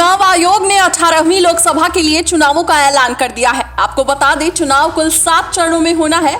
चुनाव आयोग ने 18वीं लोकसभा के लिए चुनावों का ऐलान कर दिया है। आपको बता दें, चुनाव कुल 7 चरणों में होना है।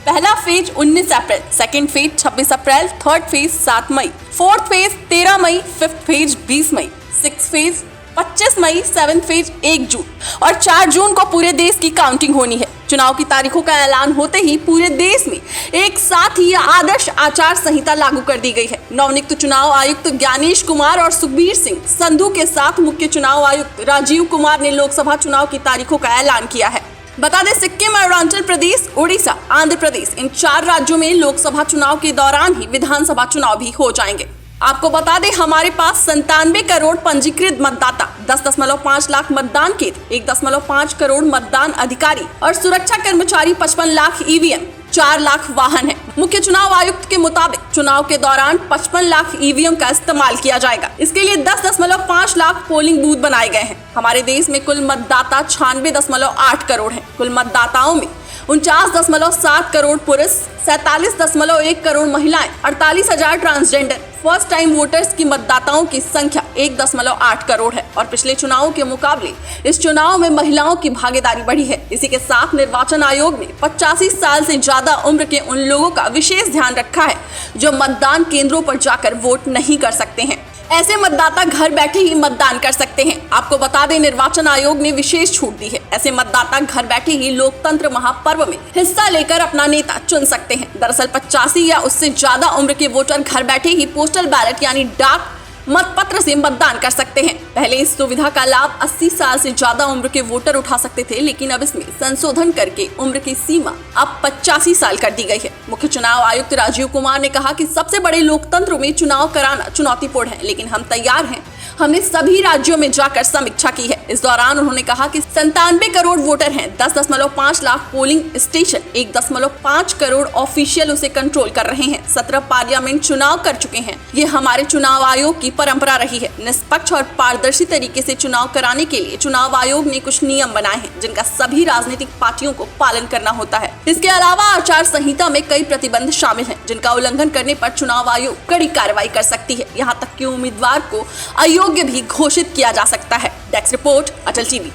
पहला फेज 19 अप्रैल, सेकंड फेज 26 अप्रैल, थर्ड फेज 7 मई, फोर्थ फेज 13 मई, फिफ्थ फेज 20 मई, सिक्स फेज 25 मई, सेवंथ फेज 1 जून और 4 जून को पूरे देश की काउंटिंग होनी है। चुनाव की तारीखों का ऐलान होते ही पूरे देश में एक साथ ही आदर्श आचार संहिता लागू कर दी गई है। नवनियुक्त चुनाव आयुक्त ज्ञानेश कुमार और सुखबीर सिंह संधू के साथ मुख्य चुनाव आयुक्त राजीव कुमार ने लोकसभा चुनाव की तारीखों का ऐलान किया है। बता दें, सिक्किम, अरुणाचल प्रदेश, उड़ीसा, आंध्र प्रदेश, इन 4 राज्यों में लोकसभा चुनाव के दौरान ही विधानसभा चुनाव भी हो जाएंगे। आपको बता दें, हमारे पास 97 करोड़ पंजीकृत मतदाता, 10.5 लाख मतदान केंद्र, 1.5 करोड़ मतदान अधिकारी और सुरक्षा कर्मचारी, 55 लाख ईवीएम, 4 लाख वाहन है। मुख्य चुनाव आयुक्त के मुताबिक चुनाव के दौरान 55 लाख ईवीएम का इस्तेमाल किया जाएगा। इसके लिए 10.5 लाख पोलिंग बूथ बनाए गए हैं। हमारे देश में कुल मतदाता 96.8 करोड़ हैं। कुल मतदाताओं में 49.7 करोड़ पुरुष, 47.1 करोड़ महिलाएं, 48,000 ट्रांसजेंडर। फर्स्ट टाइम वोटर्स की मतदाताओं की संख्या 1.8 करोड़ है और पिछले चुनावों के मुकाबले इस चुनाव में महिलाओं की भागीदारी बढ़ी है। इसी के साथ निर्वाचन आयोग ने 85 साल से ज्यादा उम्र के उन लोगों का विशेष ध्यान रखा है जो मतदान केंद्रों पर जाकर वोट नहीं कर सकते हैं। ऐसे मतदाता घर बैठे ही मतदान कर सकते हैं। आपको बता दें, निर्वाचन आयोग ने विशेष छूट दी है। ऐसे मतदाता घर बैठे ही लोकतंत्र महापर्व में हिस्सा लेकर अपना नेता चुन सकते हैं। दरअसल 85 या उससे ज्यादा उम्र के वोटर घर बैठे ही पोस्टल बैलेट यानी डाक मतपत्र से मतदान कर सकते हैं। पहले इस सुविधा का लाभ 80 साल से ज्यादा उम्र के वोटर उठा सकते थे, लेकिन अब इसमें संशोधन करके उम्र की सीमा अब 85 साल कर दी गई है। मुख्य चुनाव आयुक्त राजीव कुमार ने कहा कि सबसे बड़े लोकतंत्र में चुनाव कराना चुनौतीपूर्ण है, लेकिन हम तैयार हैं। हमने सभी राज्यों में जाकर समीक्षा की है। इस दौरान उन्होंने कहा कि 97 करोड़ वोटर हैं, 10.5 lakh polling station, 1.5 crore official उसे कंट्रोल कर रहे हैं, 17 पार्लियामेंट चुनाव कर चुके हैं। ये हमारे चुनाव आयोग की परंपरा रही है। निष्पक्ष और पारदर्शी तरीके से चुनाव कराने के लिए चुनाव आयोग ने कुछ नियम बनाए हैं जिनका सभी राजनीतिक पार्टियों को पालन करना होता है। इसके अलावा आचार संहिता में कई प्रतिबंध शामिल हैं, जिनका उल्लंघन करने पर चुनाव आयोग कड़ी कार्रवाई कर सकती है। यहाँ तक कि उम्मीदवार को अयोग्य भी घोषित किया जा सकता है। डेस्क रिपोर्ट, अटल टीवी।